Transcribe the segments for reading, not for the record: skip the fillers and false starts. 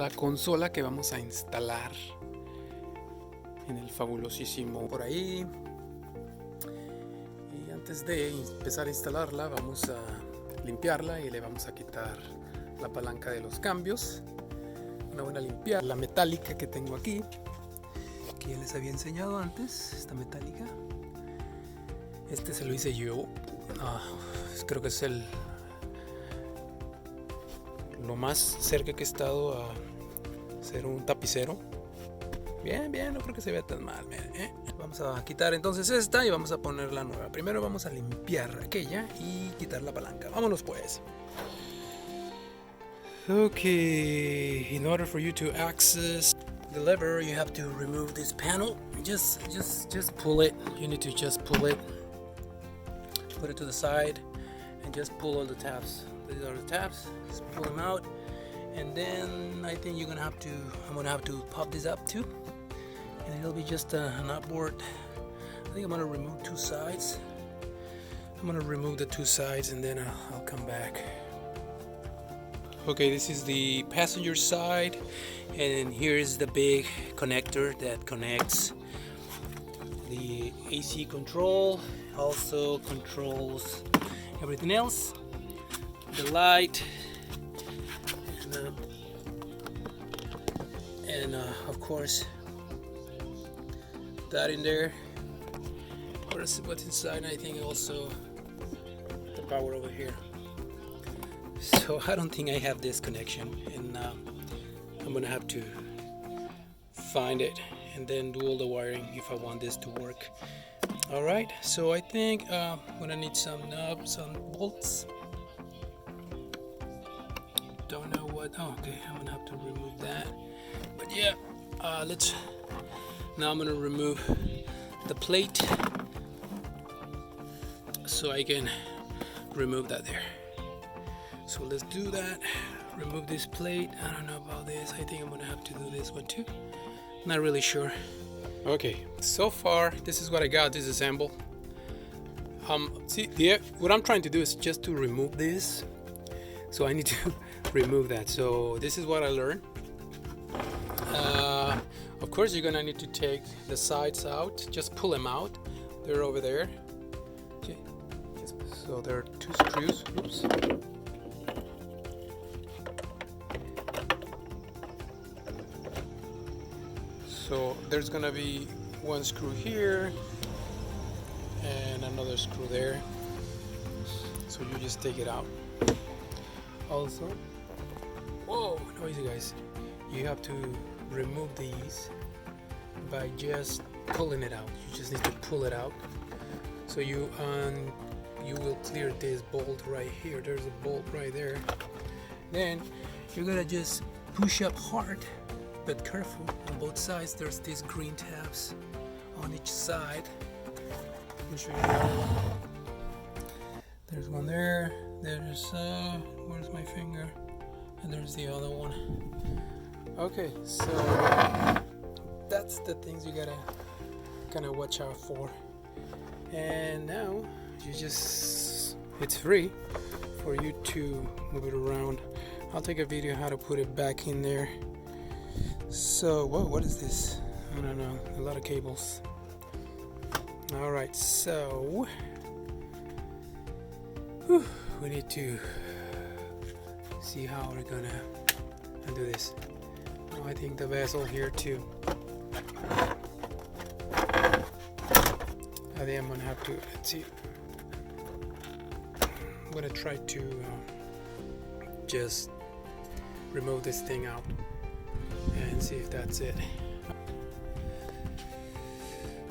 la consola que vamos a instalar en el fabulosísimo por ahí. Y antes de empezar a instalarla vamos a limpiarla y le vamos a quitar la palanca de los cambios. Una buena limpiar. La metálica que tengo aquí, que ya les había enseñado antes, esta metálica. Este se lo hice yo. Creo que es lo más cerca que he estado a ser un tapicero. Bien, no creo que se vea tan mal. Vamos a quitar entonces esta y vamos a poner la nueva. Primero vamos a limpiar aquella y quitar la palanca. Vámonos pues. Okay, in order for you to access the lever, you have to remove this panel. Just pull it. You need to just pull it. Put it to the side and just pull all the tabs. These are the tabs. Just pull them out, and then I think I'm gonna have to pop this up too, and it'll be just an upward. I think I'm gonna remove two sides. I'm gonna remove the two sides and then I'll come back. Okay, this is the passenger side, and here's the big connector that connects the AC control. Also controls everything else, the light, and of course that in there. What's inside? I think also the power over here. So I don't think I have this connection, and I'm gonna have to find it and then do all the wiring if I want this to work. Alright, so I think I'm gonna need some knobs, some bolts. Don't know what. Oh, okay, I'm gonna have to remove that. But yeah, now I'm gonna remove the plate so I can remove that there. So let's do that. Remove this plate. I don't know about this. I think I'm gonna have to do this one too. Not really sure. Okay, so far this is what I got disassembled. What I'm trying to do is just to remove this. So I need to remove that. So this is what I learned. Of course, you're gonna need to take the sides out. Just pull them out. They're over there. Okay. So there are two screws. Oops. So there's gonna be one screw here and another screw there. So you just take it out. Also, whoa, noisy guys. You have to remove these by just pulling it out. You just need to pull it out. So you will clear this bolt right here. There's a bolt right there. Then you're gonna just push up hard, but careful. On both sides there's these green tabs on each side. Let me show you the other one. There's one there. There's where's my finger? And there's the other one. Okay, so that's the things you gotta kind of watch out for. And now it's free for you to move it around. I'll take a video how to put it back in there. So, whoa, what is this? I don't know, a lot of cables. Alright, so we need to see how we're gonna do this. Oh, I think the bezel here too. I think I'm gonna have to, let's see. I'm gonna try to just remove this thing out and see if that's it.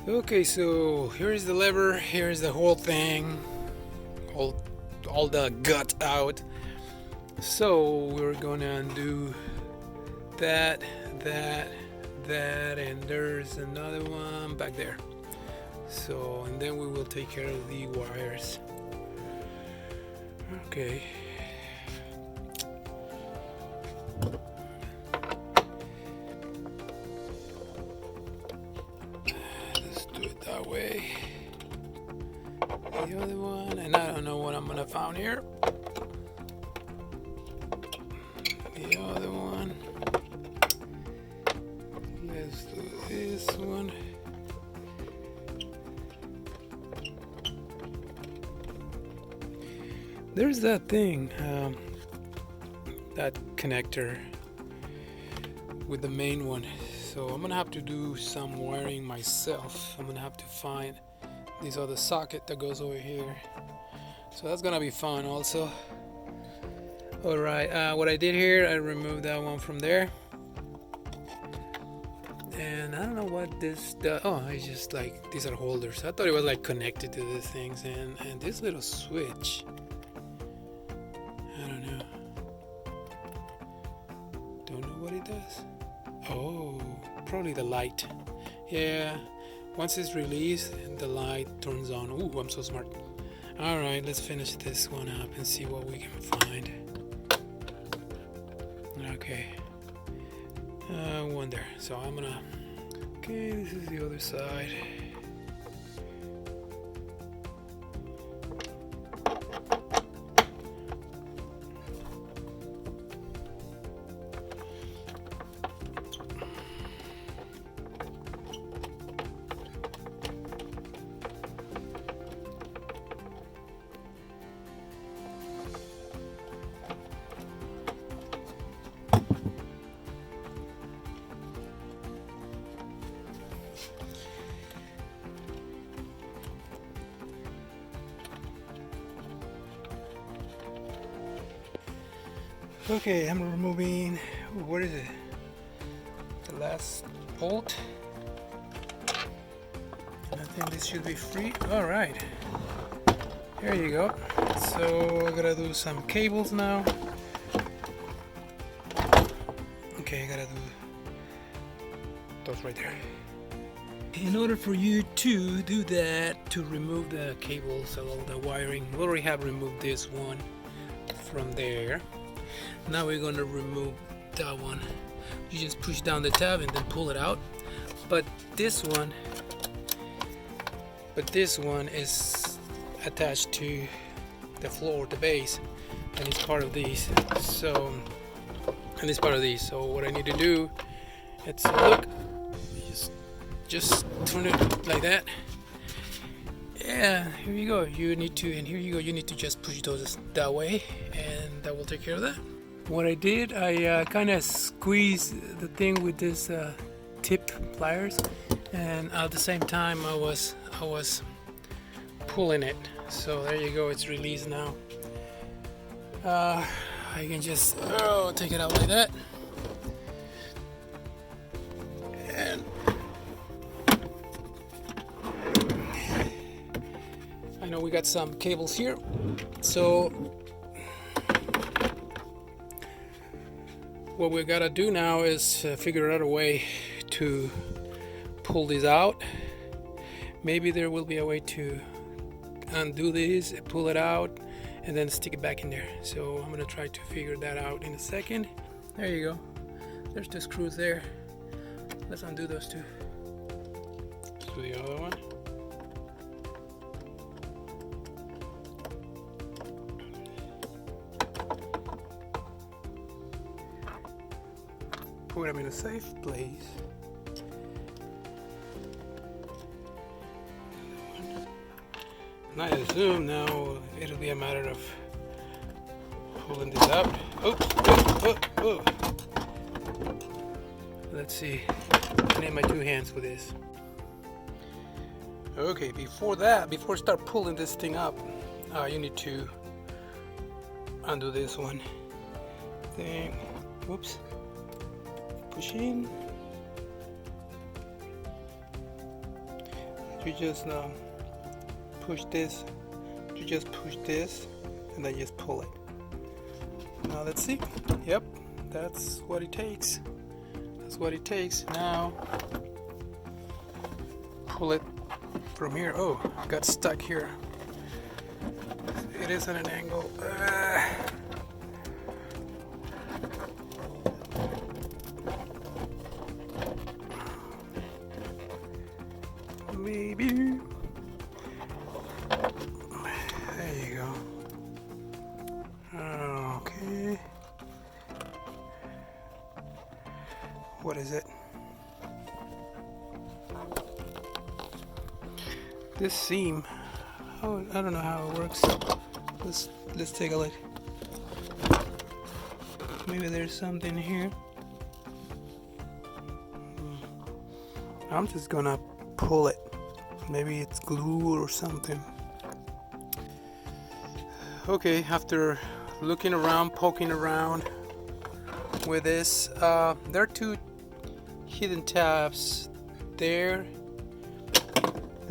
Okay, so here's the lever, here's the whole thing, all the gut out. So we're gonna undo that, and there's another one back there. So, and then we will take care of the wires. Okay. Let's do it that way. The other one, and I don't know what I'm gonna find here. The other one. There's that thing, that connector with the main one. So I'm gonna have to do some wiring myself. I'm gonna have to find this other socket that goes over here. So that's gonna be fun also. Alright, what I did here, I removed that one from there. And I don't know what this does. Oh, it's just like, these are holders. I thought it was like connected to these things. And this little switch, I don't know. Don't know what it does. Oh, probably the light. Yeah, once it's released, the light turns on. Ooh, I'm so smart. Alright, let's finish this one up and see what we can find. Okay. One there. So I'm gonna... Okay, this is the other side. Okay, I'm removing, what is it? The last bolt. And I think this should be free. Alright. There you go. So I gotta do some cables now. Okay, I gotta do those right there. In order for you to do that, to remove the cables, all the wiring, we already have removed this one from there. Now we're going to remove that one. You just push down the tab and then pull it out. But this one is attached to the floor, the base, and it's part of these. So, and it's part of these. So what I need to do, let's look. Just turn it like that. Yeah, here you go. You need to, and here you go. You need to just push those that way, and that will take care of that. What I did, I kind of squeezed the thing with this tip pliers, and at the same time I was pulling it. So there you go. It's released now. I can just take it out like that, and I know we got some cables here, so what we gotta do now is figure out a way to pull these out. Maybe there will be a way to undo this, pull it out, and then stick it back in there. So I'm gonna try to figure that out in a second. There you go. There's the screws there. Let's undo those two. Let's do the other one. Put them in a safe place. And I assume now it'll be a matter of pulling this out. Oh. Let's see. I need my two hands for this. Okay, before I start pulling this thing up, you need to undo this one thing. Whoops. Push in. You just push this. You just push this, and then just pull it. Now let's see. Yep, that's what it takes. That's what it takes. Now pull it from here. Oh, got stuck here. It is at an angle. Maybe. There you go. Okay. What is it? This seam. Oh, I don't know how it works. let's take a look. Maybe there's something here. I'm just gonna pull it. Maybe it's glue or something. Okay, after looking around, poking around with this, there are two hidden tabs there.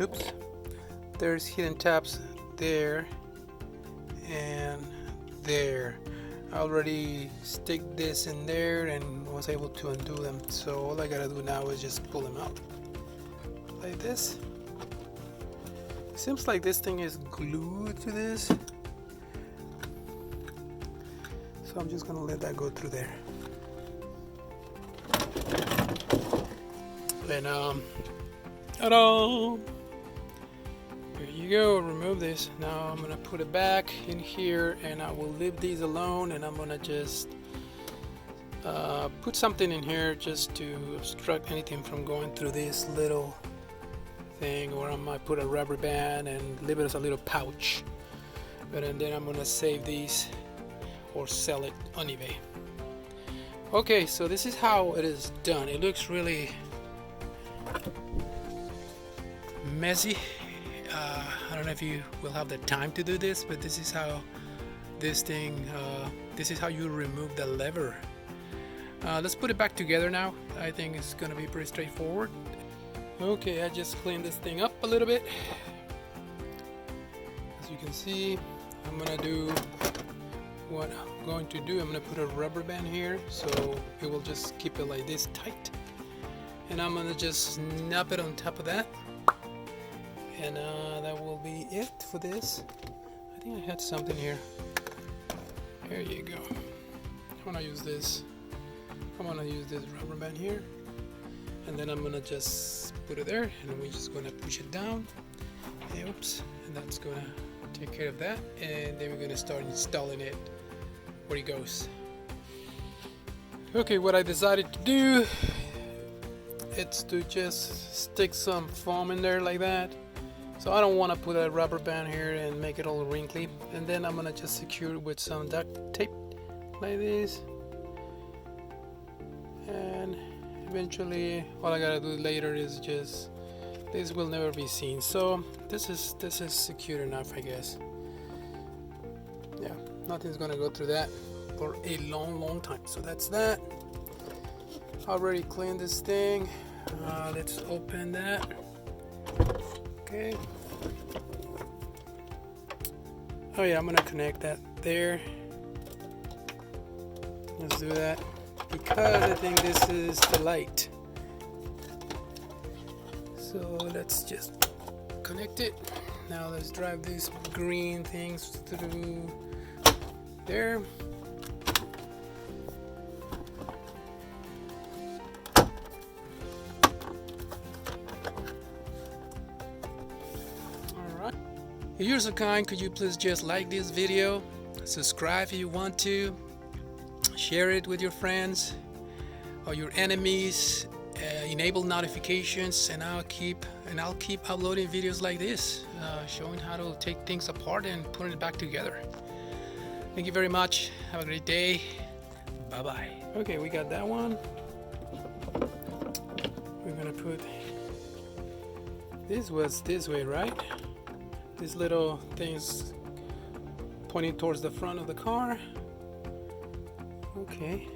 Oops. There's hidden tabs there and there. I already stick this in there and was able to undo them. So all I gotta do now is just pull them out like this. Seems like this thing is glued to this. So I'm just gonna let that go through there. And ta-da! There you go, remove this. Now I'm gonna put it back in here and I will leave these alone, and I'm gonna just put something in here just to obstruct anything from going through this little thing, or I might put a rubber band and leave it as a little pouch. But and then I'm gonna save these or sell it on eBay. Okay, so this is how it is done. It looks really messy. I don't know if you will have the time to do this, but this is how this thing, this is how you remove the lever. Let's put it back together now. I think it's gonna be pretty straightforward. Okay, I just cleaned this thing up a little bit. As you can see, I'm gonna do what I'm going to do. I'm gonna put a rubber band here so it will just keep it like this tight, and I'm gonna just snap it on top of that, and that will be it for this. I think I had something here. There you go. I wanna use this. I wanna use this rubber band here, and then I'm gonna just put it there, and we're just gonna push it down. Oops, and that's gonna take care of that, and then we're gonna start installing it where it goes. Okay, what I decided to do, it's to just stick some foam in there like that. So I don't want to put a rubber band here and make it all wrinkly, and then I'm gonna just secure it with some duct tape like this, and eventually all I gotta do later is just, this will never be seen. So this is secure enough, I guess. Yeah, nothing's gonna go through that for a long time. So that's that. I already cleaned this thing. Let's open that. Okay. Oh yeah, I'm gonna connect that there. Let's do that because I think this is the light. So let's just connect it. Now let's drive these green things through there. Alright. If you're so kind, could you please just like this video, subscribe if you want to, share it with your friends or your enemies, enable notifications, and I'll keep uploading videos like this, showing how to take things apart and put it back together. Thank you very much. Have a great day. Bye bye. Okay, we got that one. We're gonna put, this was this way, right? These little things pointing towards the front of the car. Okay.